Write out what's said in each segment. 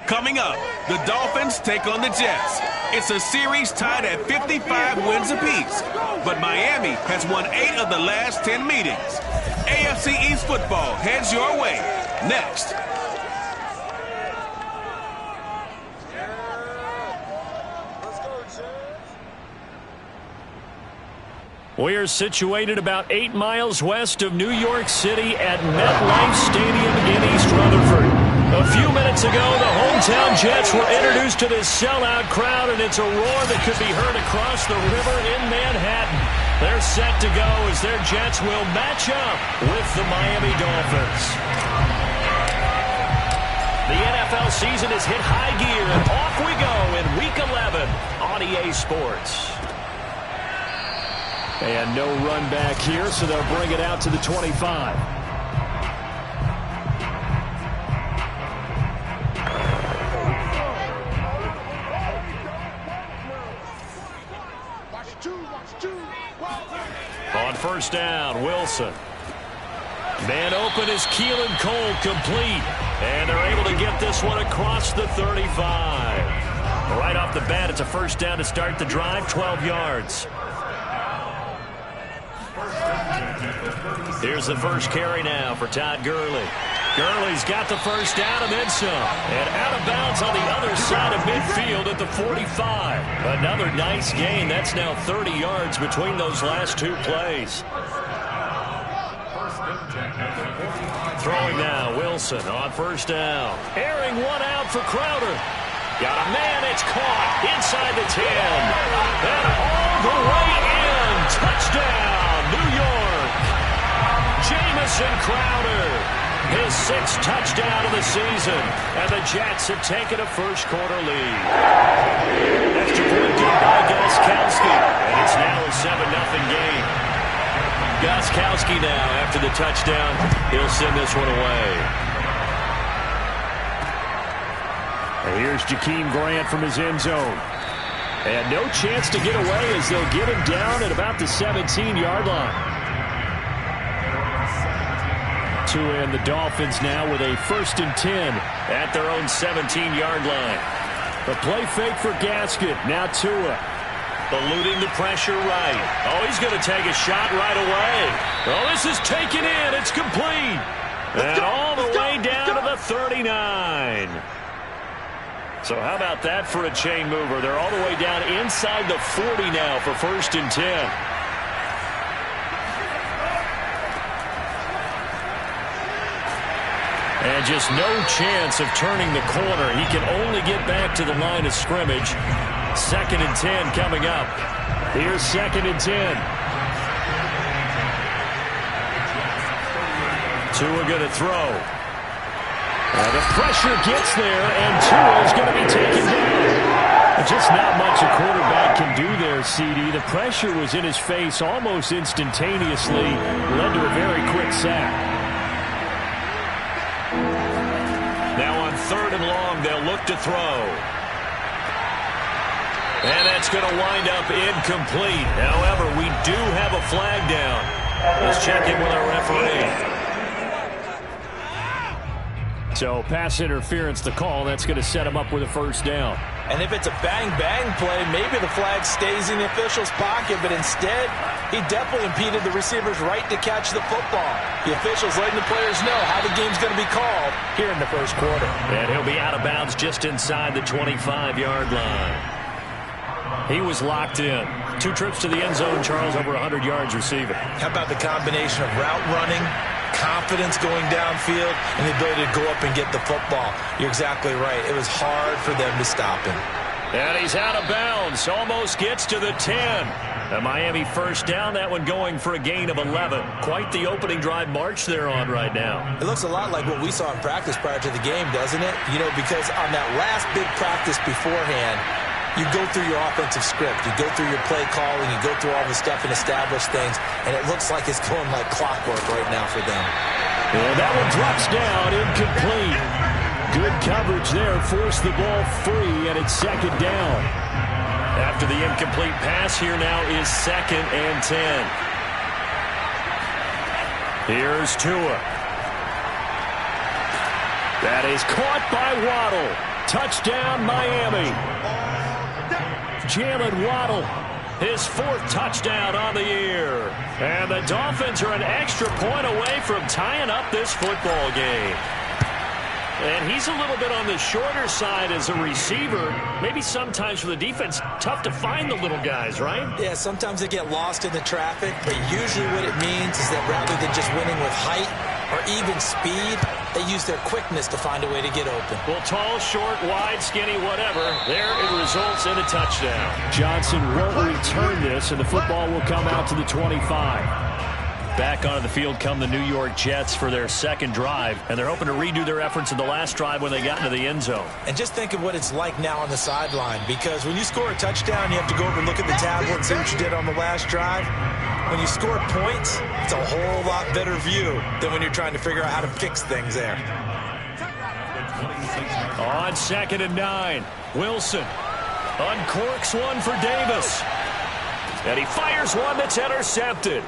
Coming up, the Dolphins take on the Jets. It's a series tied at 55 wins apiece, but Miami has won 8 of the last 10 meetings. AFC East football heads your way next. We're situated about 8 miles west of New York City at MetLife Stadium in East Rutherford. A few minutes ago, the hometown Jets were introduced to this sellout crowd, and it's a roar that could be heard across the river in Manhattan. They're set to go as their Jets will match up with the Miami Dolphins. The NFL season has hit high gear, and off we go in Week 11 on EA Sports. And no run back here, so they'll bring it out to the 25. On first down, Wilson. Man open is Keelan Cole, complete. And they're able to get this one across the 35. Right off the bat, it's a first down to start the drive, 12 yards. Here's the first carry now for Todd Gurley. Gurley's got the first down and then some. And out of bounds on the other side of midfield at the 45. Another nice gain. That's now 30 yards between those last 2 plays. Throwing now, Wilson on first down. Airing one out for Crowder. Got a man, it's caught inside the 10. And all the way in. Touchdown, New York. Jamison Crowder, his 6th touchdown of the season, and the Jets have taken a first-quarter lead. Extra point good by Gostkowski, and it's now a 7-0 game. Gostkowski now, after the touchdown, he'll send this one away. And here's Jakeem Grant from his end zone. And no chance to get away as they'll get him down at about the 17-yard line. And the Dolphins now with a 1st and 10 at their own 17-yard line. The play fake for Gaskin. Now Tua. Eluding the pressure right. Oh, he's going to take a shot right away. Oh, this is taken in. It's complete. And all the way down to the 39. So how about that for a chain mover? They're all the way down inside the 40 now for 1st and 10. And just no chance of turning the corner. He can only get back to the line of scrimmage. 2nd and 10 coming up. Here's 2nd and 10. Tua going to throw. The pressure gets there, and Tua is going to be taken down. Just not much a quarterback can do there, CD. The pressure was in his face almost instantaneously. Led to a very quick sack. Now on 3rd and long, they'll look to throw. And that's going to wind up incomplete. However, we do have a flag down. Let's check in with our referee. So pass interference, the call. That's going to set him up with a first down. And if it's a bang-bang play, maybe the flag stays in the official's pocket, but instead, he definitely impeded the receiver's right to catch the football. The officials letting the players know how the game's going to be called here in the first quarter. And he'll be out of bounds just inside the 25-yard line. He was locked in. 2 trips to the end zone, Charles, over 100 yards receiving. How about the combination of route running, confidence going downfield, and the ability to go up and get the football? You're exactly right. It was hard for them to stop him. And he's out of bounds. Almost gets to the 10. A Miami first down, that one going for a gain of 11. Quite the opening drive march they're on right now. It looks a lot like what we saw in practice prior to the game, doesn't it? You know, because on that last big practice beforehand, you go through your offensive script. You go through your play calling. You go through all the stuff and establish things. And it looks like it's going like clockwork right now for them. And that one drops down, incomplete. Good coverage there. Forced the ball free, and it's 2nd down. After the incomplete pass, here now is 2nd and 10. Here's Tua. That is caught by Waddle. Touchdown, Miami. Jalen Waddle, his 4th touchdown on the year. And the Dolphins are an extra point away from tying up this football game. And he's a little bit on the shorter side as a receiver. Maybe sometimes for the defense, tough to find the little guys, right? Yeah, sometimes they get lost in the traffic, but usually what it means is that rather than just winning with height or even speed, they use their quickness to find a way to get open. Well, tall, short, wide, skinny, whatever, there it results in a touchdown. Johnson won't return this, and the football will come out to the 25. Back onto the field come the New York Jets for their 2nd drive, and they're hoping to redo their efforts in the last drive when they got into the end zone. And just think of what it's like now on the sideline, because when you score a touchdown, you have to go over and look at the tablet and see what you did on the last drive. When you score points, it's a whole lot better view than when you're trying to figure out how to fix things there. On 2nd and 9, Wilson uncorks one for Davis. And he fires one that's intercepted.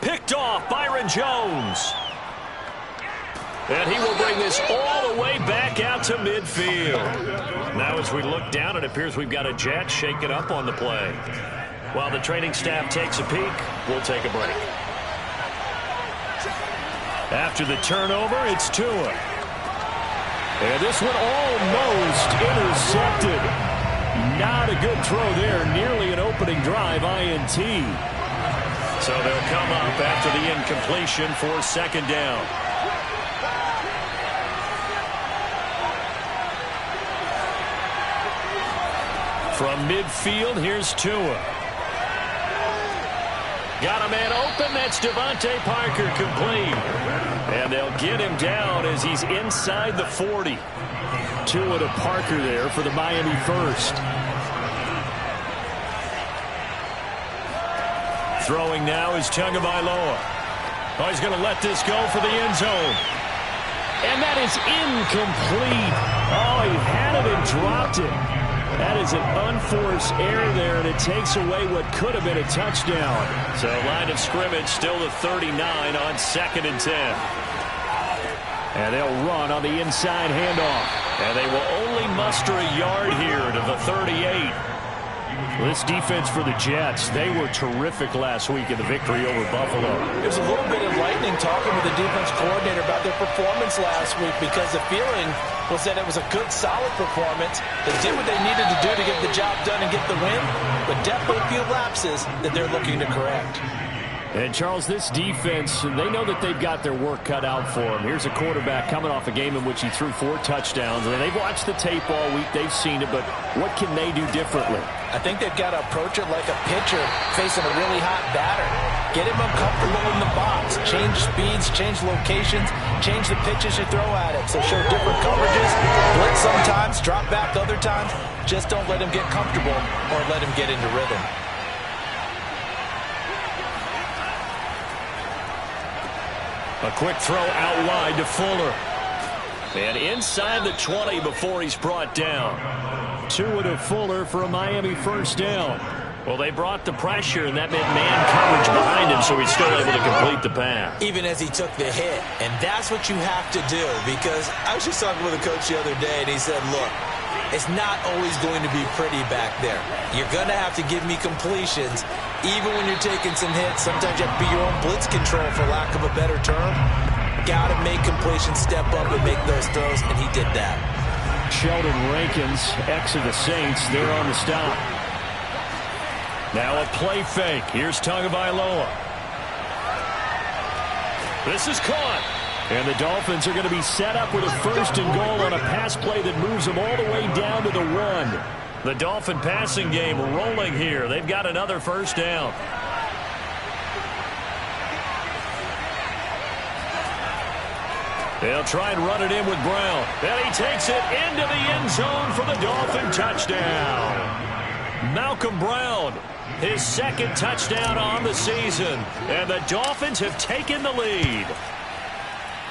Picked off Byron Jones. And he will bring this all the way back out to midfield. Now as we look down, it appears we've got a Jet shaking up on the play. While the training staff takes a peek, we'll take a break. After the turnover, it's Tua. And this one almost intercepted. Not a good throw there. Nearly an opening drive INT. So they'll come up after the incompletion for 2nd down. From midfield, here's Tua. Got a man open. That's Devontae Parker, complete. And they'll get him down as he's inside the 40. Tua to Parker there for the Miami first. Throwing now is Tagovailoa. Oh, he's going to let this go for the end zone. And that is incomplete. Oh, he had it and dropped it. That is an unforced error there, and it takes away what could have been a touchdown. So line of scrimmage still the 39 on 2nd and 10. And they'll run on the inside handoff. And they will only muster a yard here to the 38. This defense for the Jets, they were terrific last week in the victory over Buffalo. There's a little bit of lightning talking with the defense coordinator about their performance last week, because the feeling was that it was a good, solid performance. They did what they needed to do to get the job done and get the win, but definitely a few lapses that they're looking to correct. And, Charles, this defense, they know that they've got their work cut out for them. Here's a quarterback coming off a game in which he threw 4 touchdowns. And they've watched the tape all week. They've seen it, but what can they do differently? I think they've got to approach it like a pitcher facing a really hot batter. Get him uncomfortable in the box. Change speeds, change locations, change the pitches you throw at him. So show different coverages, blitz sometimes, drop back other times. Just don't let him get comfortable or let him get into rhythm. A quick throw out wide to Fuller. And inside the 20 before he's brought down. Tua to Fuller for a Miami first down. Well, they brought the pressure, and that meant man coverage behind him, so he's still able to complete the pass. Even as he took the hit. And that's what you have to do, because I was just talking with a coach the other day, and he said, look, it's not always going to be pretty back there. You're going to have to give me completions. Even when you're taking some hits, sometimes you have to be your own blitz control, for lack of a better term. Got to make completions, step up and make those throws, and he did that. Sheldon Rankins, ex of the Saints, there on the stop. Now a play fake. Here's Tagovailoa. This is caught. And the Dolphins are going to be set up with a first and goal on a pass play that moves them all the way down to the 1. The Dolphin passing game rolling here. They've got another first down. They'll try and run it in with Brown. And he takes it into the end zone for the Dolphin touchdown. Malcolm Brown, his 2nd touchdown on the season. And the Dolphins have taken the lead.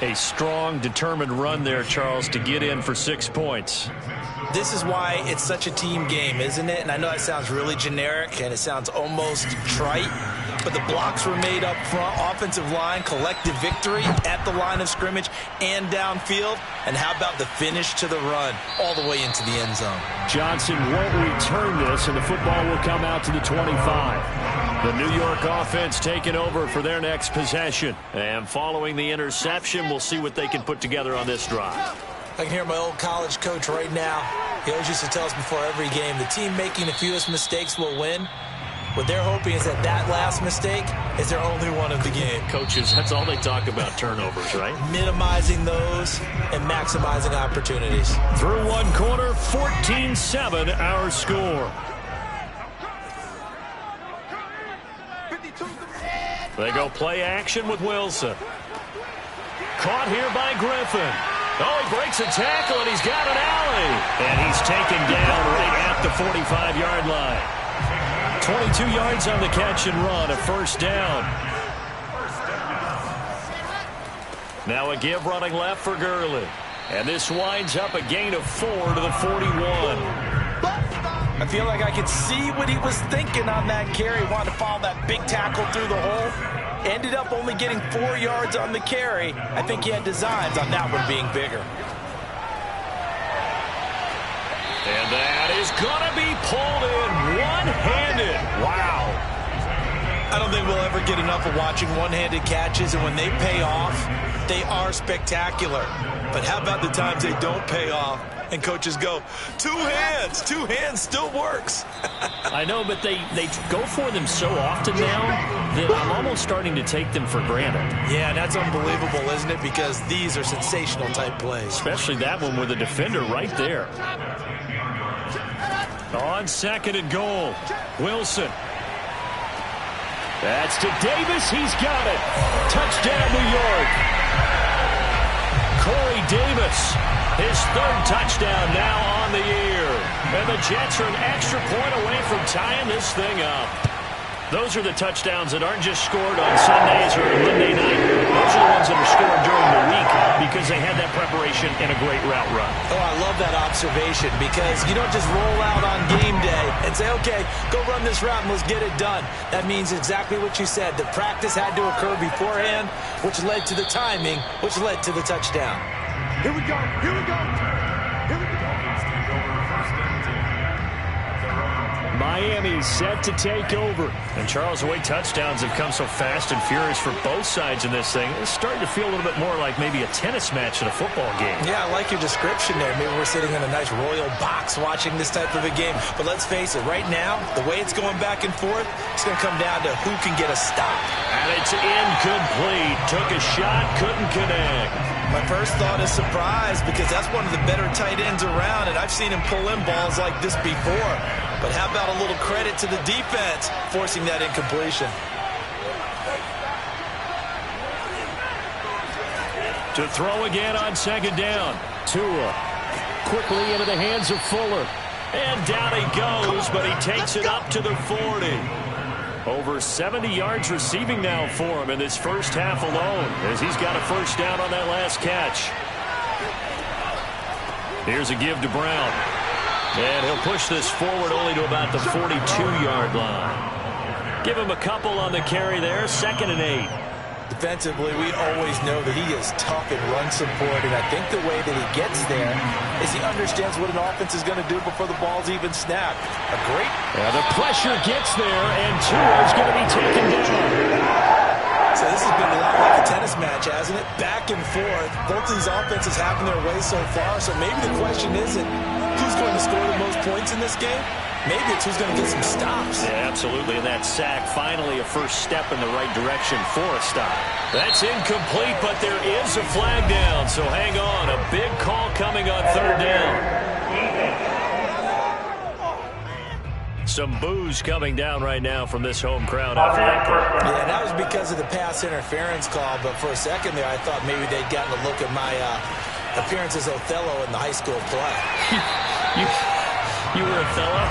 A strong, determined run there, Charles, to get in for 6 points. This is why it's such a team game, isn't it? And I know that sounds really generic and it sounds almost trite, but the blocks were made up front, offensive line, collective victory at the line of scrimmage and downfield. And how about the finish to the run all the way into the end zone? Johnson won't return this, and the football will come out to the 25. The New York offense taking over for their next possession. And following the interception, we'll see what they can put together on this drive. I can hear my old college coach right now. He always used to tell us before every game, the team making the fewest mistakes will win. What they're hoping is that that last mistake is their only one of the game. Coaches, that's all they talk about, turnovers, right? Minimizing those and maximizing opportunities. Through one quarter, 14-7 our score. They go play action with Wilson. Caught here by Griffin. Oh, he breaks a tackle, and he's got an alley. And he's taken down right at the 45-yard line. 22 yards on the catch and run, a first down. Now a give running left for Gurley. And this winds up a gain of 4 to the 41. I feel like I could see what he was thinking on that carry. Wanted to follow that big tackle through the hole. Ended up only getting 4 yards on the carry. I think he had designs on that one being bigger. And that is going to be pulled in one-handed. Wow. I don't think we'll ever get enough of watching one-handed catches, and when they pay off, they are spectacular. But how about the times they don't pay off and coaches go, two hands still works. I know, but they go for them so often now that I'm almost starting to take them for granted. Yeah, that's unbelievable, isn't it? Because these are sensational type plays. Especially that one with a defender right there. On second and goal, Wilson. That's to Davis. He's got it. Touchdown, New York. Corey Davis, his third touchdown now on the year. And the Jets are an extra point away from tying this thing up. Those are the touchdowns that aren't just scored on Sundays or Monday night. Those are the ones that are scored during the week because they had that preparation and a great route run. Oh, I love that observation because you don't just roll out on game day and say, okay, go run this route and let's get it done. That means exactly what you said. The practice had to occur beforehand, which led to the timing, which led to the touchdown. Here we go. Here we go. Here we go. Miami set to take over. And Charles, the way touchdowns have come so fast and furious for both sides in this thing, it's starting to feel a little bit more like maybe a tennis match in a football game. Yeah, I like your description there. Maybe we're sitting in a nice royal box watching this type of a game. But let's face it, right now, the way it's going back and forth, it's going to come down to who can get a stop. And it's incomplete. Took a shot, couldn't connect. My first thought is surprise because that's one of the better tight ends around, and I've seen him pull in balls like this before. But how about a little credit to the defense forcing that incompletion? To throw again on second down. Tua quickly into the hands of Fuller. And down he goes, but he takes it up to the 40. Over 70 yards receiving now for him in this first half alone as he's got a first down on that last catch. Here's a give to Brown. And he'll push this forward only to about the 42-yard line. Give him a couple on the carry there, 2nd and 8. Defensively, we always know that he is tough in run support, and I think the way that he gets there is he understands what an offense is going to do before the ball's even snapped. A great... Yeah, the pressure gets there, and Tua's going to be taken down. So this has been a lot like a tennis match, hasn't it? Back and forth. Both of these offenses having their way so far, so maybe the question isn't who's going to score the most points in this game. Maybe it's who's going to get some stops. Yeah, absolutely. And that sack, finally a first step in the right direction for a stop. That's incomplete, but there is a flag down. So hang on. A big call coming on third down. Some boos coming down right now from this home crowd after that play. Yeah, that was because of the pass interference call. But for a second there, I thought maybe they'd gotten a look at my appearance as Othello in the high school play. You were Othello?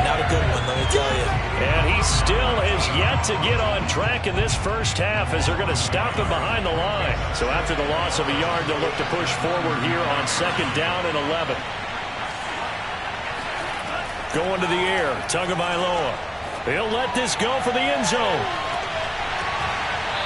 Not a good one, let me tell you. And he still has yet to get on track in this first half as they're going to stop him behind the line. So after the loss of a yard, they'll look to push forward here on 2nd down and 11. Going to the air, Tagovailoa. He'll let this go for the end zone.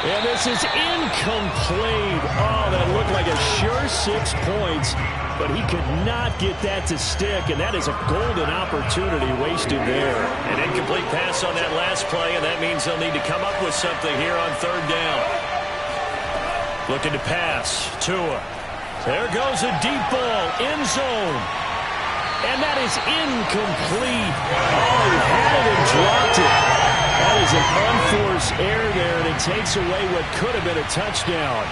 And this is incomplete. Oh, that looked like a sure 6 points. But he could not get that to stick, and that is a golden opportunity wasted there. An incomplete pass on that last play, and that means they'll need to come up with something here on 3rd down. Looking to pass. Tua. There goes a deep ball. End zone. And that is incomplete. Oh, he had it and dropped it. That is an unforced error there, and it takes away what could have been a touchdown.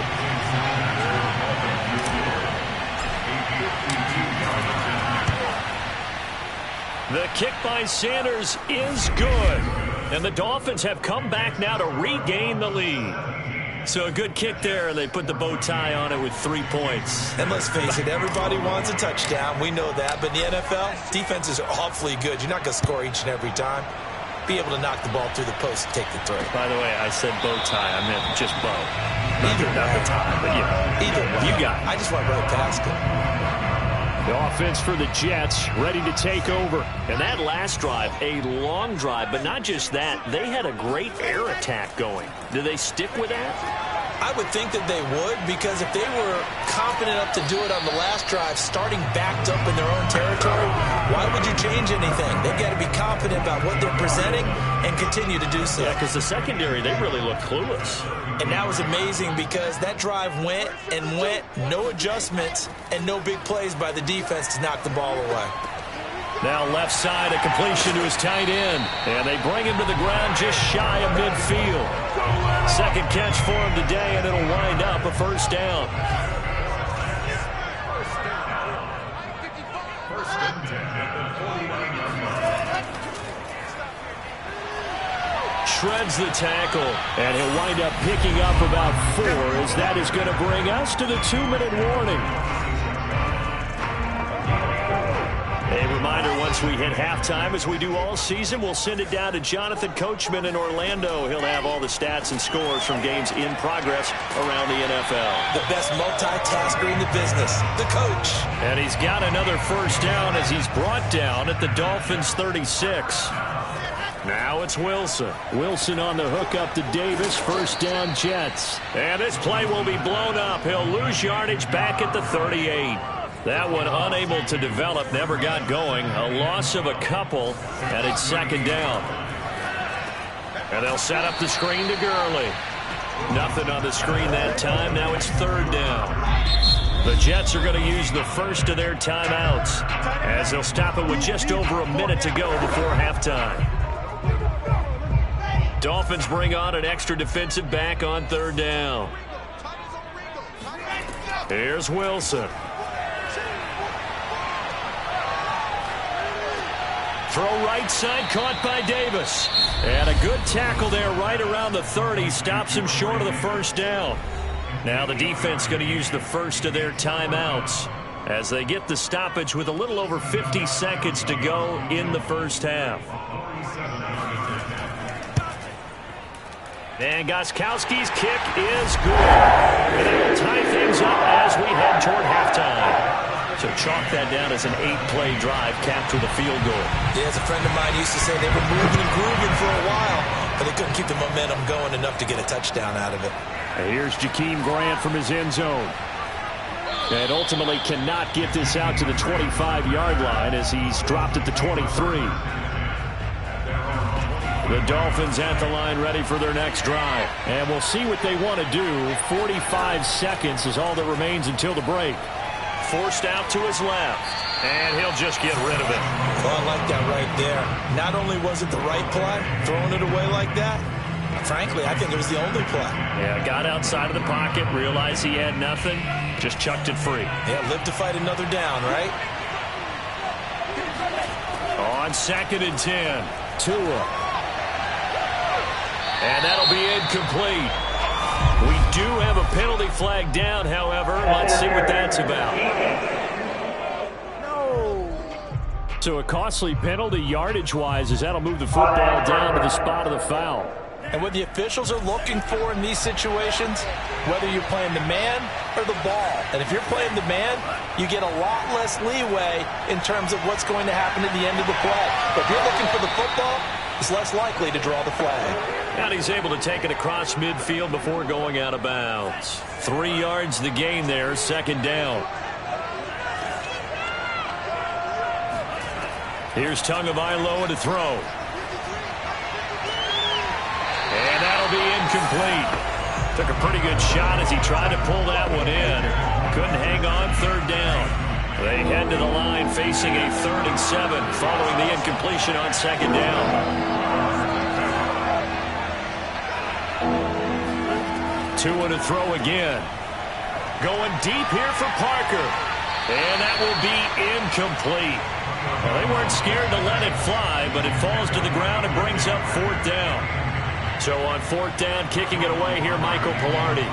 The kick by Sanders is good. And the Dolphins have come back now to regain the lead. So a good kick there, and they put the bow tie on it with 3 points. And let's face it, everybody wants a touchdown. We know that. But in the NFL, defenses are awfully good. You're not going to score each and every time. Be able to knock the ball through the post and take the throw. By the way, I said bow tie. I meant just bow. Either not the tie, but yeah. Either way. You got it. I just went right past it. The offense for the Jets ready to take over. And that last drive, a long drive, but not just that. They had a great air attack going. Do they stick with that? I would think that they would, because if they were confident enough to do it on the last drive, starting backed up in their own territory, why would you change anything? They've got to be confident about what they're presenting and continue to do so. Yeah, because the secondary, they really look clueless. And that was amazing because that drive went and went, no adjustments, and no big plays by the defense to knock the ball away. Now left side, a completion to his tight end. And they bring him to the ground just shy of midfield. Second catch for him today, and it'll wind up a 1st down. Shreds the tackle, and he'll wind up picking up about 4, as that is going to bring us to the 2-minute warning. A reminder, once we hit halftime, as we do all season, we'll send it down to Jonathan Coachman in Orlando. He'll have all the stats and scores from games in progress around the NFL. The best multitasker in the business, the coach. And he's got another 1st down as he's brought down at the Dolphins' 36. Now it's Wilson. Wilson on the hook up to Davis. 1st down, Jets. And this play will be blown up. He'll lose yardage back at the 38. That one unable to develop, never got going. A loss of a couple, and it's 2nd down. And they'll set up the screen to Gurley. Nothing on the screen that time. Now it's 3rd down. The Jets are going to use the first of their timeouts, as they'll stop it with just over a minute to go before halftime. Dolphins bring on an extra defensive back on 3rd down. Here's Wilson. Throw right side, caught by Davis. And a good tackle there right around the 30. Stops him short of the 1st down. Now the defense going to use the first of their timeouts as they get the stoppage with a little over 50 seconds to go in the 1st half. And Gostkowski's kick is good. And they will tie things up as we head toward halftime. So chalk that down as an 8-play drive capped with a field goal. Yeah, as a friend of mine used to say, they were moving and grooving for a while, but they couldn't keep the momentum going enough to get a touchdown out of it. And here's Jakeem Grant from his end zone. And ultimately cannot get this out to the 25-yard line as he's dropped at the 23. The Dolphins at the line ready for their next drive. And we'll see what they want to do. 45 seconds is all that remains until the break. Forced out to his left. And he'll just get rid of it. Oh, I like that right there. Not only was it the right play, throwing it away like that, frankly, I think it was the only play. Yeah, got outside of the pocket, realized he had nothing, just chucked it free. Yeah, live to fight another down, right? On 2nd and 10, Tua. And that'll be incomplete. We do have a penalty flag down, however. Let's see what that's about. So a costly penalty yardage-wise as that'll move the football down to the spot of the foul. And what the officials are looking for in these situations, whether you're playing the man or the ball. And if you're playing the man, you get a lot less leeway in terms of what's going to happen at the end of the play. But if you're looking for the football, it's less likely to draw the flag. And he's able to take it across midfield before going out of bounds. 3 yards the gain there, second down. Here's Tagovailoa to throw. And that'll be incomplete. Took a pretty good shot as he tried to pull that one in. Couldn't hang on, third down. They head to the line facing a 3rd and 7 following the incompletion on second down. Tua to throw again. Going deep here for Parker. And that will be incomplete. Well, they weren't scared to let it fly, but it falls to the ground and brings up 4th down. So on 4th down, kicking it away here, Michael Palardy.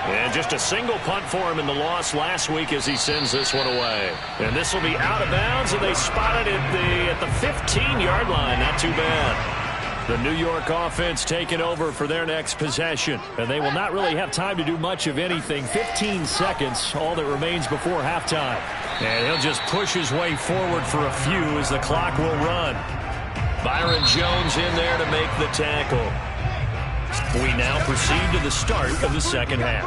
And just a single punt for him in the loss last week as he sends this one away. And this will be out of bounds, and they spotted it at the 15-yard line. Not too bad. The New York offense taking over for their next possession. And they will not really have time to do much of anything. 15 seconds, all that remains before halftime. And he'll just push his way forward for a few as the clock will run. Byron Jones in there to make the tackle. We now proceed to the start of the second half.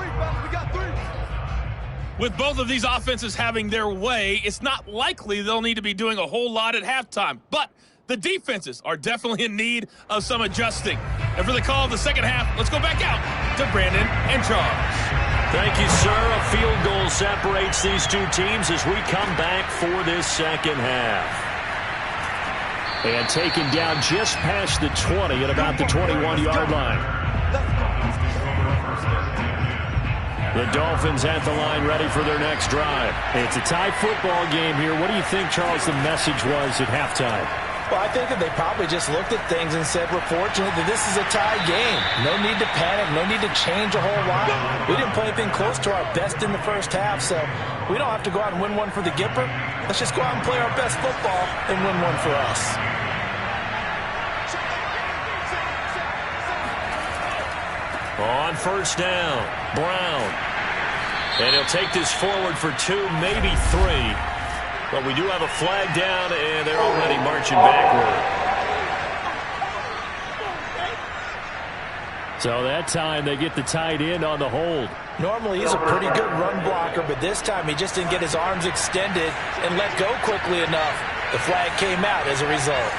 With both of these offenses having their way, it's not likely they'll need to be doing a whole lot at halftime. But the defenses are definitely in need of some adjusting. And for the call of the second half, let's go back out to Brandon and Charles. Thank you, sir. A field goal separates these two teams as we come back for this second half. And taken down just past the 20 at about the 21-yard line. The Dolphins at the line ready for their next drive. It's a tie football game here. What do you think, Charles, the message was at halftime? Well, I think that they probably just looked at things and said, we're fortunate that this is a tie game. No need to panic. No need to change a whole lot. We didn't play anything close to our best in the first half, so we don't have to go out and win one for the Gipper. Let's just go out and play our best football and win one for us. On first down, Brown. And he'll take this forward for 2, maybe 3. But we do have a flag down, and they're already marching backward. So that time they get the tight end on the hold. Normally he's a pretty good run blocker, but this time he just didn't get his arms extended and let go quickly enough. The flag came out as a result.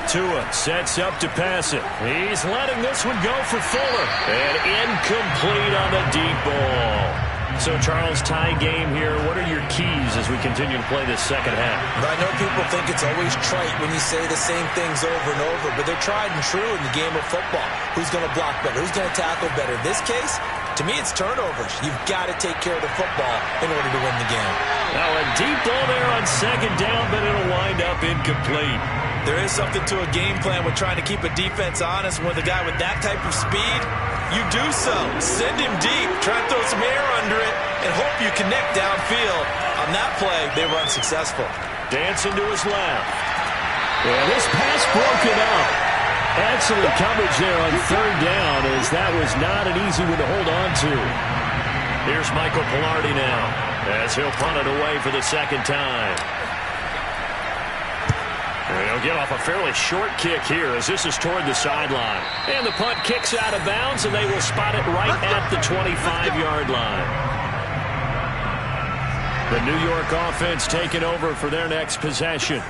Tua sets up to pass it. He's letting this one go for Fuller. And incomplete on the deep ball. So, Charles, tie game here. What are your keys as we continue to play this second half? I know people think it's always trite when you say the same things over and over, but they're tried and true in the game of football. Who's going to block better? Who's going to tackle better? In this case, to me, it's turnovers. You've got to take care of the football in order to win the game. Now, a deep ball there on second down, but it'll wind up incomplete. There is something to a game plan with trying to keep a defense honest. With a guy with that type of speed, you do so. Send him deep. Try to throw some air under it and hope you connect downfield. On that play, they were unsuccessful. Dancing to his left. And this pass broken up. Excellent coverage there on third down, as that was not an easy one to hold on to. Here's Michael Palardy now, as he'll punt it away for the second time. And he'll get off a fairly short kick here as this is toward the sideline. And the punt kicks out of bounds, and they will spot it right at the 25-yard line. The New York offense taking over for their next possession.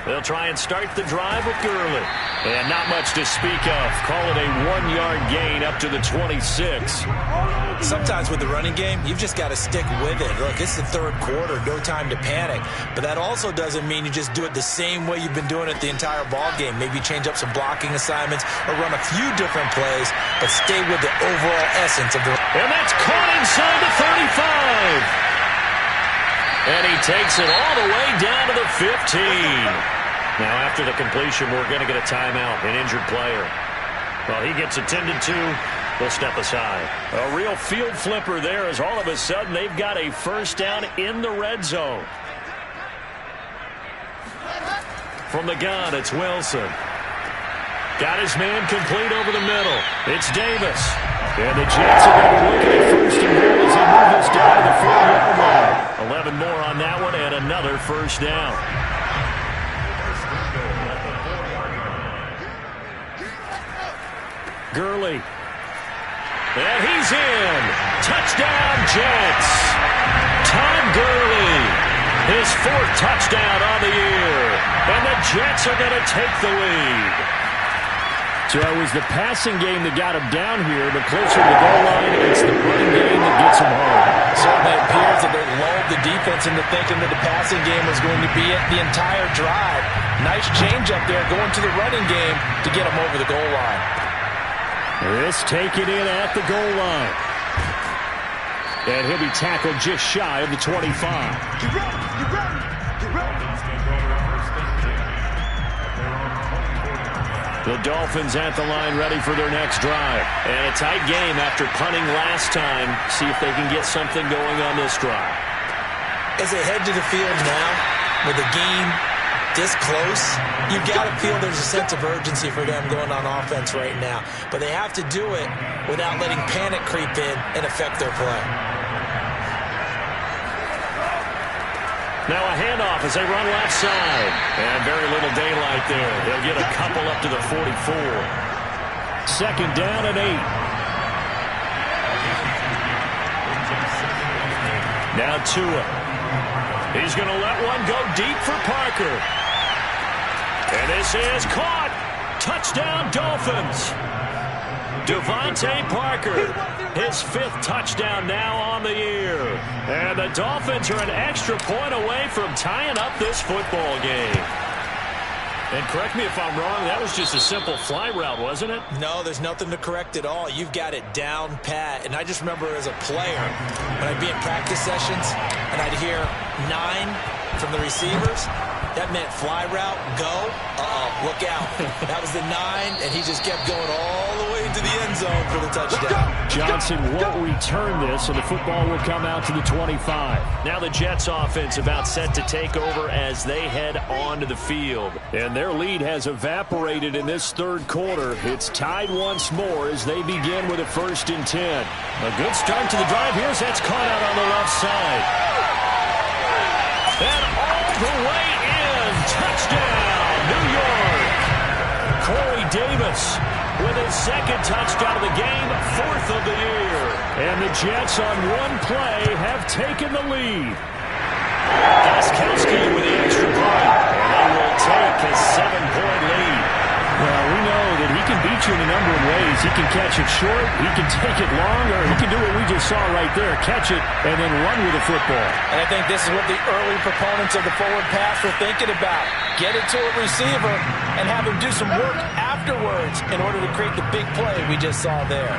They'll try and start the drive with Gurley. And not much to speak of. Call it a 1-yard gain up to the 26. Sometimes with the running game, you've just got to stick with it. Look, it's the third quarter, no time to panic. But that also doesn't mean you just do it the same way you've been doing it the entire ball game. Maybe change up some blocking assignments or run a few different plays, but stay with the overall essence of the... And that's caught inside the 35. And he takes it all the way down to the 15. Now, after the completion, we're going to get a timeout, an injured player. Well, he gets attended to. We'll step aside. A real field flipper there as all of a sudden they've got a first down in the red zone. From the gun, it's Wilson. Got his man complete over the middle. It's Davis. And the Jets are going to be looking at first and goal as they move this down to the 4-yard line. 11 more on that one and another first down. Gurley. And he's in. Touchdown, Jets. Todd Gurley. His 4th touchdown on the year. And the Jets are going to take the lead. So it was the passing game that got him down here, but closer to the goal line, it's the running game that gets him home. Certainly appears that they lulled the defense into thinking that the passing game was going to be it the entire drive. Nice change up there going to the running game to get him over the goal line. This taken in at the goal line. And he'll be tackled just shy of the 25. Get ready, get ready, get ready. The Dolphins at the line ready for their next drive. And a tight game after punting last time. See if they can get something going on this drive. As they head to the field now with the game this close, you've got to feel there's a sense of urgency for them going on offense right now. But they have to do it without letting panic creep in and affect their play. Now a handoff as they run left side. And very little daylight there. They'll get a couple up to the 44. Second down and 8. Now Tua. He's going to let one go deep for Parker. And this is caught. Touchdown, Dolphins. Devontae Parker, his 5th touchdown now on the year. And the Dolphins are an extra point away from tying up this football game. And correct me if I'm wrong, that was just a simple fly route, wasn't it? No, there's nothing to correct at all. You've got it down pat. And I just remember as a player, when I'd be in practice sessions and I'd hear 9 from the receivers, that meant fly route, go, look out. That was the 9, and he just kept going all the way into the end zone for the touchdown. Johnson won't return this, and the football will come out to the 25. Now the Jets offense about set to take over as they head onto the field. And their lead has evaporated in this 3rd quarter. It's tied once more as they begin with a 1st and 10. A good start to the drive. Here's that's caught out on the left side. And all the way in. Touchdown, New York. Corey Davis with his 2nd touchdown of the game, 4th of the year. And the Jets on one play have taken the lead. Gostkowski with the extra point. And they will take a 7-point lead. Well, we know that he can beat you in a number of ways. He can catch it short, he can take it long, or he can do what we just saw right there, catch it and then run with the football. And I think this is what the early proponents of the forward pass were thinking about. Get it to a receiver and have him do some work afterwards in order to create the big play we just saw there.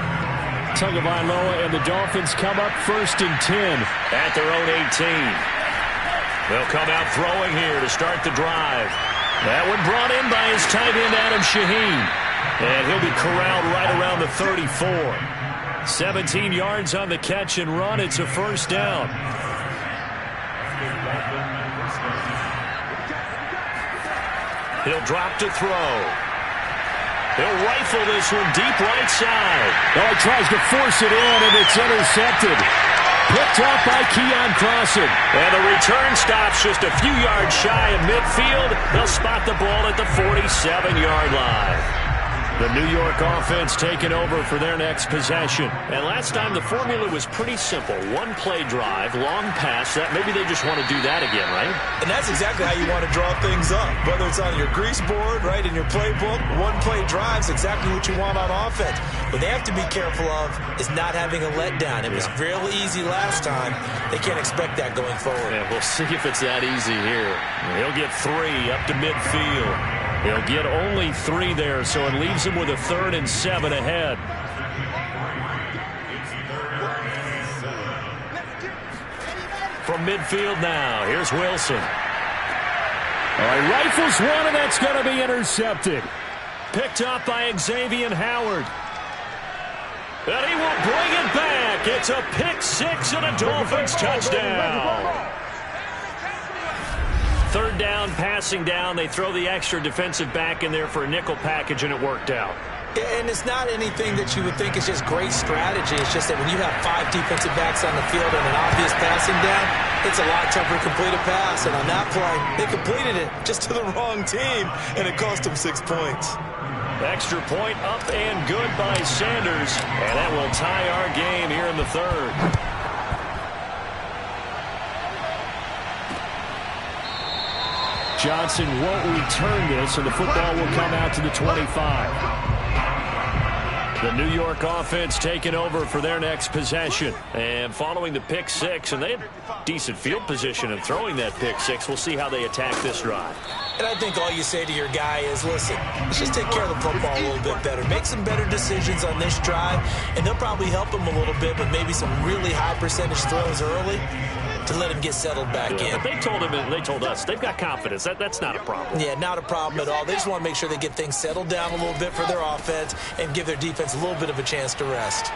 Tagovailoa and the Dolphins come up 1st and 10 at their own 18. They'll come out throwing here to start the drive. That one brought in by his tight end, Adam Shaheen. And he'll be corralled right around the 34. 17 yards on the catch and run. It's a 1st down. He'll drop to throw. He'll rifle this one deep right side. Oh, he tries to force it in, and it's intercepted. Picked up by Keon Crossan. And the return stops just a few yards shy of midfield. They'll spot the ball at the 47-yard line. The New York offense taking over for their next possession. And last time the formula was pretty simple. One play drive, long pass. That maybe they just want to do that again, right? And that's exactly how you want to draw things up. Whether it's on your grease board, right, in your playbook, one play drive's exactly what you want on offense. What they have to be careful of is not having a letdown. It was real easy last time. They can't expect that going forward. Yeah, we'll see if it's that easy here. He'll get 3 up to midfield. He'll get only 3 there, so it leaves him with a 3rd and 7 ahead. From midfield now, here's Wilson. All right, rifles one, and that's going to be intercepted. Picked up by Xavier Howard. And he will bring it back. It's a pick six and a Dolphins touchdown. Third down, passing down. They throw the extra defensive back in there for a nickel package, and it worked out. And it's not anything that you would think is just great strategy. It's just that when you have 5 defensive backs on the field and an obvious passing down, it's a lot tougher to complete a pass. And on that play, they completed it just to the wrong team, and it cost them 6 points. Extra point up and good by Sanders. And that will tie our game here in the third. Johnson won't return this, and the football will come out to the 25. The New York offense taking over for their next possession. And following the pick six, and they have decent field position in throwing that pick six. We'll see how they attack this drive. And I think all you say to your guy is, listen, let's just take care of the football a little bit better. Make some better decisions on this drive, and they'll probably help him a little bit with maybe some really high percentage throws early to let him get settled back in. But they told him, and they told us, they've got confidence. That's not a problem. Yeah, not a problem at all. They just want to make sure they get things settled down a little bit for their offense and give their defense a little bit of a chance to rest.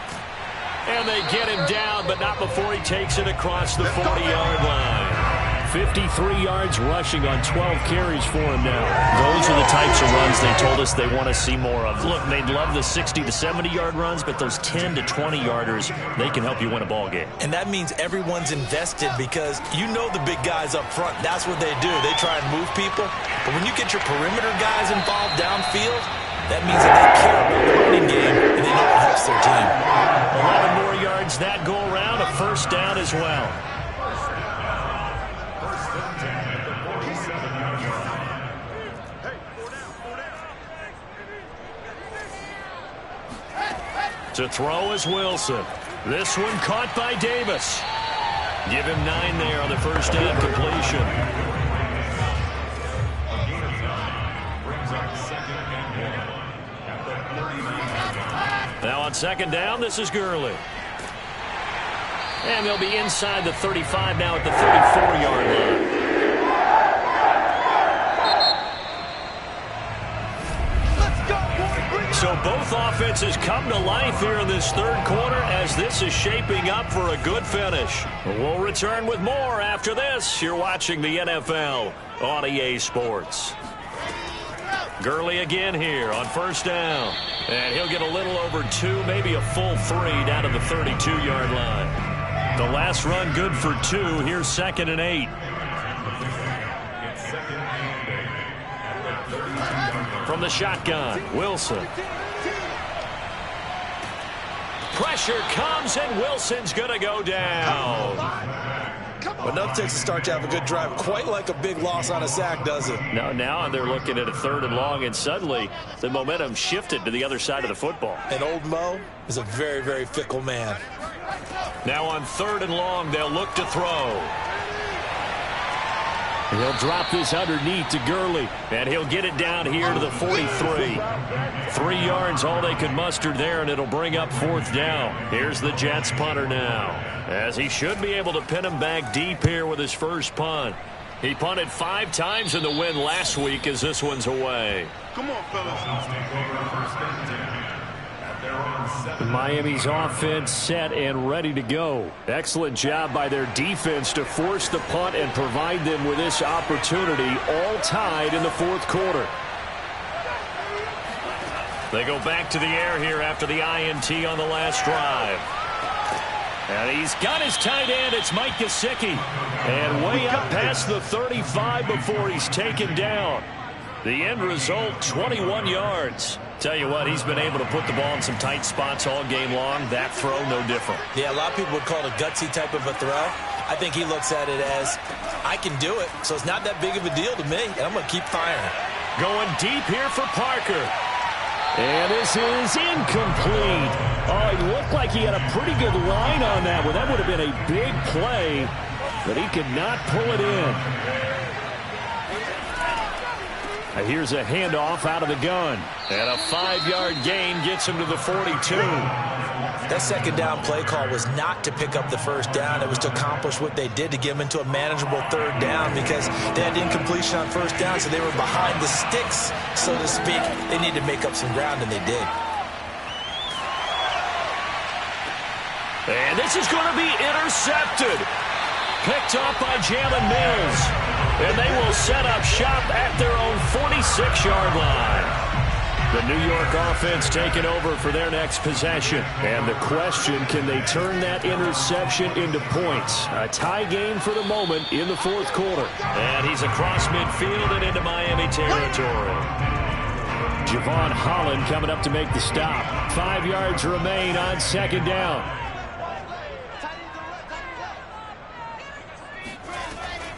And they get him down, but not before he takes it across the 40-yard line. 53 yards rushing on 12 carries for him now. Those are the types of runs they told us they want to see more of. Look, they'd love the 60 to 70-yard runs, but those 10 to 20-yarders, they can help you win a ball game. And that means everyone's invested because you know the big guys up front. That's what they do. They try and move people. But when you get your perimeter guys involved downfield, that means that they care about the running game and they know it helps their team. 11 more yards that go around, a first down as well. To throw is Wilson. This one caught by Davis. Give him 9 there on the first down completion. Now on second down, this is Gurley. And they'll be inside the 35 now at the 34-yard line. So both offenses come to life here in this third quarter as this is shaping up for a good finish. We'll return with more after this. You're watching the NFL on EA Sports. Gurley again here on first down. And he'll get a little over 2, maybe a full 3 down to the 32-yard line. The last run good for 2. Here's 2nd and 8. From the shotgun, Wilson. Pressure comes, and Wilson's going to go down. Enough takes to start to have a good drive. Quite like a big loss on a sack, does it? No, now they're looking at a 3rd and long, and suddenly the momentum shifted to the other side of the football. And old Mo is a very, very fickle man. Now on 3rd and long, they'll look to throw. He'll drop this underneath to Gurley, and he'll get it down here to the 43. 3 yards, all they could muster there, and it'll bring up 4th down. Here's the Jets punter now, as he should be able to pin him back deep here with his first punt. He punted 5 times in the win last week as this one's away. Come on, fellas. Miami's offense set and ready to go. Excellent job by their defense to force the punt and provide them with this opportunity, all tied in the 4th quarter. They go back to the air here after the INT on the last drive. And he's got his tight end. It's Mike Gesicki. And way up past the 35 before he's taken down. The end result, 21 yards. Tell you what, he's been able to put the ball in some tight spots all game long. That throw, no different. Yeah, a lot of people would call it a gutsy type of a throw. I think he looks at it as, I can do it, so it's not that big of a deal to me, and I'm going to keep firing. Going deep here for Parker. And this is incomplete. Oh, he looked like he had a pretty good line on that one. That would have been a big play, but he could not pull it in. Here's a handoff out of the gun. And a 5-yard gain gets him to the 42. That second down play call was not to pick up the first down. It was to accomplish what they did, to get them into a manageable third down, because they had incompletion on first down, so they were behind the sticks, so to speak. They needed to make up some ground, and they did. And this is going to be intercepted. Picked up by Jalen Mills. And they will set up shop at their own 46-yard line. The New York offense taking over for their next possession. And the question, can they turn that interception into points? A tie game for the moment in the fourth quarter. And he's across midfield and into Miami territory. Javon Holland coming up to make the stop. 5 yards remain on second down.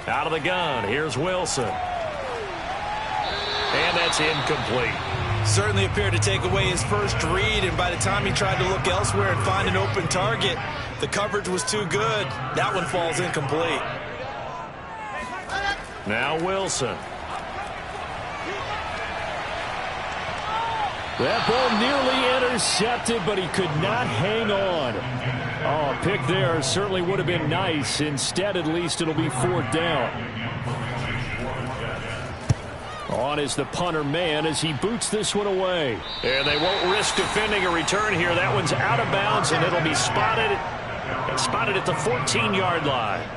Out of the gun, here's Wilson. And that's incomplete. Certainly appeared to take away his first read, and by the time he tried to look elsewhere and find an open target, the coverage was too good. That one falls incomplete. Now Wilson. That ball nearly intercepted, but he could not hang on. Oh, a pick there certainly would have been nice. Instead, at least it'll be fourth down. On is the punter man as he boots this one away. And they won't risk defending a return here. That one's out of bounds, and it'll be spotted at the 14-yard line.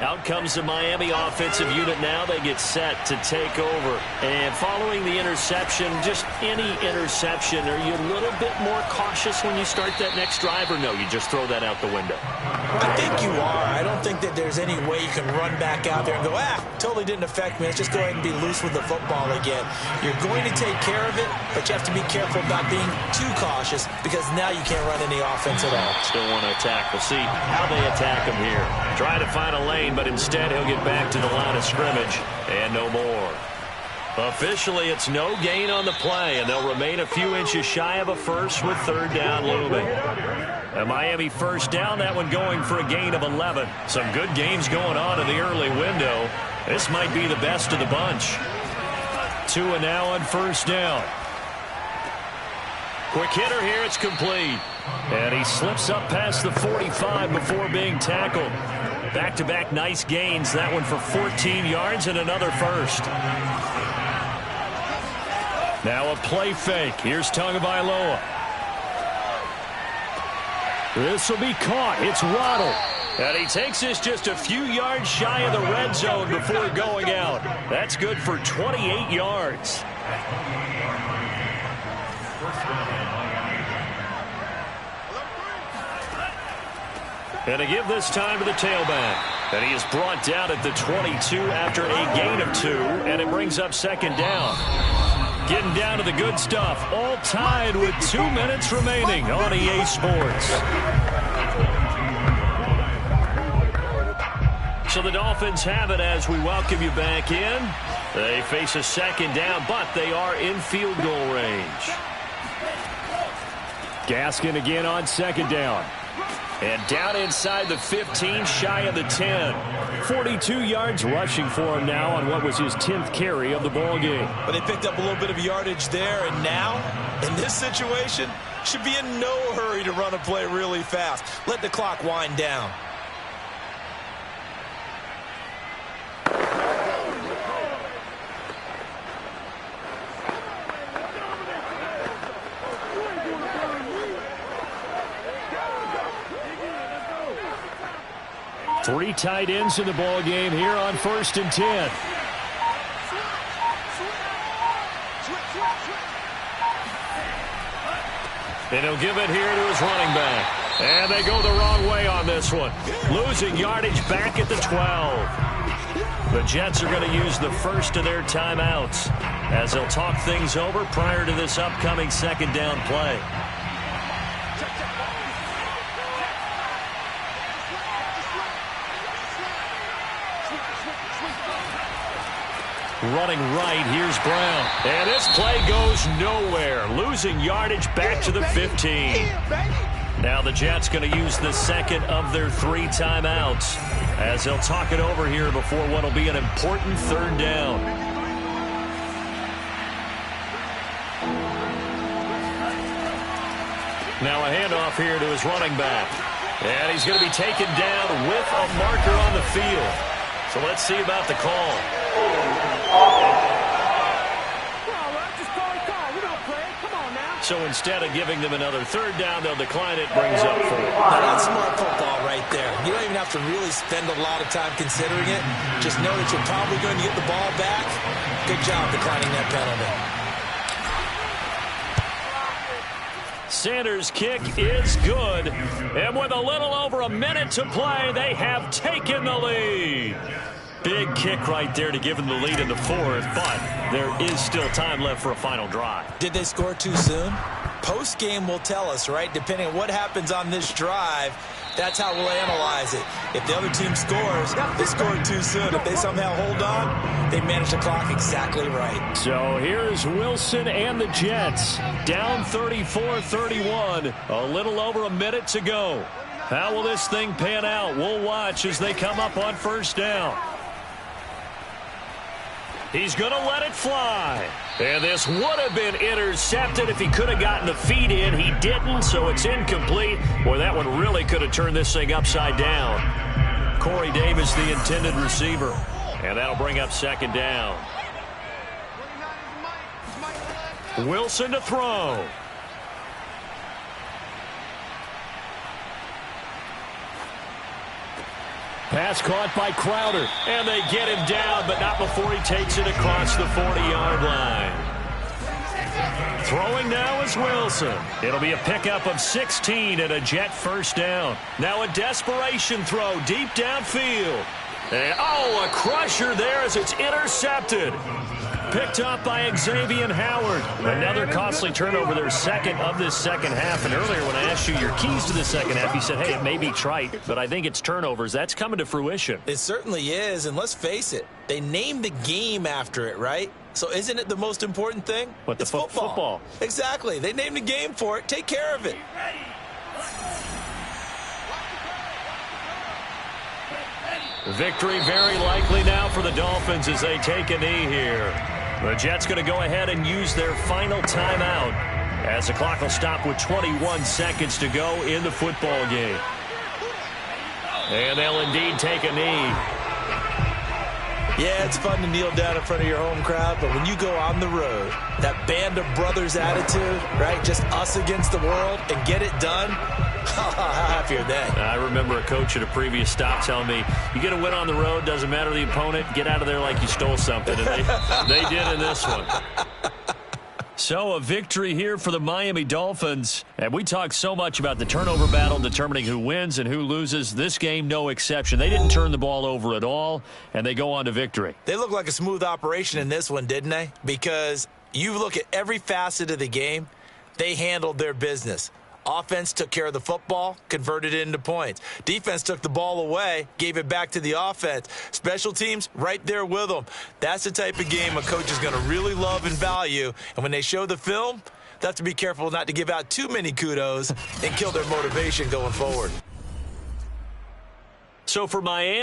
Out comes the Miami offensive unit now. They get set to take over. And following the interception, just any interception, are you a little bit more cautious when you start that next drive, or no, you just throw that out the window? I think you are. I don't think that there's any way you can run back out there and go, totally didn't affect me. Let's just go ahead and be loose with the football again. You're going to take care of it, but you have to be careful about being too cautious, because now you can't run any offense at all. Still want to attack. We'll see how they attack him here. Try to find a lane, but instead he'll get back to the line of scrimmage and no more. Officially, it's no gain on the play, and they'll remain a few inches shy of a first with third down looming. A Miami first down, that one going for a gain of 11. Some good games going on in the early window. This might be the best of the bunch. Tua now on first down. Quick hitter here, it's complete. And he slips up past the 45 before being tackled. Back-to-back nice gains. That one for 14 yards and another first. Now a play fake. Here's Tagovailoa. This will be caught. It's Waddle. And he takes this just a few yards shy of the red zone before going out. That's good for 28 yards. And to give this time to the tailback. And he is brought down at the 22 after a gain of 2. And it brings up second down. Getting down to the good stuff. All tied with 2 minutes remaining on EA Sports. So the Dolphins have it as we welcome you back in. They face a second down, but they are in field goal range. Gaskin again on second down. And down inside the 15, shy of the 10. 42 yards rushing for him now on what was his 10th carry of the ball game. But they picked up a little bit of yardage there, and now, in this situation, should be in no hurry to run a play really fast. Let the clock wind down. Three tight ends in the ball game here on 1st and 10. And he'll give it here to his running back. And they go the wrong way on this one. Losing yardage back at the 12. The Jets are going to use the first of their timeouts as they'll talk things over prior to this upcoming second down play. Running right, here's Brown. And this play goes nowhere. Losing yardage back to the 15. Now the Jets going to use the second of their 3 timeouts as they'll talk it over here before what will be an important third down. Now a handoff here to his running back. And he's going to be taken down with a marker on the field. So let's see about the call. So instead of giving them another third down, they'll decline it, brings up 4. Now that's smart football right there. You don't even have to really spend a lot of time considering it. Just know that you're probably going to get the ball back. Good job declining that penalty. Sanders' kick is good. And with a little over a minute to play, they have taken the lead. Big kick right there to give them the lead in the 4th, but there is still time left for a final drive. Did they score too soon? Post-game will tell us, right? Depending on what happens on this drive, that's how we'll analyze it. If the other team scores, they scored too soon. If they somehow hold on, they manage the clock exactly right. So here's Wilson and the Jets. Down 34-31. A little over a minute to go. How will this thing pan out? We'll watch as they come up on first down. He's going to let it fly. And this would have been intercepted if he could have gotten the feet in. He didn't, so it's incomplete. Boy, that one really could have turned this thing upside down. Corey Davis, the intended receiver. And that'll bring up second down. Wilson to throw. Pass caught by Crowder, and they get him down, but not before he takes it across the 40-yard line. Throwing now is Wilson. It'll be a pickup of 16 and a Jet first down. Now a desperation throw deep downfield. And, a crusher there as it's intercepted. Picked up by Xavier Howard. Another costly turnover, their second of this second half. And earlier when I asked you your keys to the second half, you said, hey, it may be trite, but I think it's turnovers. That's coming to fruition. It certainly is, and let's face it, they named the game after it, right? So isn't it the most important thing? What, the it's football. Football. Exactly. They named the game for it. Take care of it. Victory very likely now for the Dolphins as they take a knee here. The Jets going to go ahead and use their final timeout as the clock will stop with 21 seconds to go in the football game. And they'll indeed take a knee. Yeah, it's fun to kneel down in front of your home crowd, but when you go on the road, that band of brothers attitude, right, just us against the world, and get it done, how happy are they? I remember a coach at a previous stop telling me, you get a win on the road, doesn't matter the opponent, get out of there like you stole something. And they did in this one. So a victory here for the Miami Dolphins. And we talk so much about the turnover battle determining who wins and who loses. This game, no exception. They didn't turn the ball over at all, and they go on to victory. They look like a smooth operation in this one, didn't they? Because you look at every facet of the game, they handled their business. Offense took care of the football, converted it into points. Defense took the ball away, gave it back to the offense. Special teams, right there with them. That's the type of game a coach is going to really love and value. And when they show the film, they have to be careful not to give out too many kudos and kill their motivation going forward. So for Miami,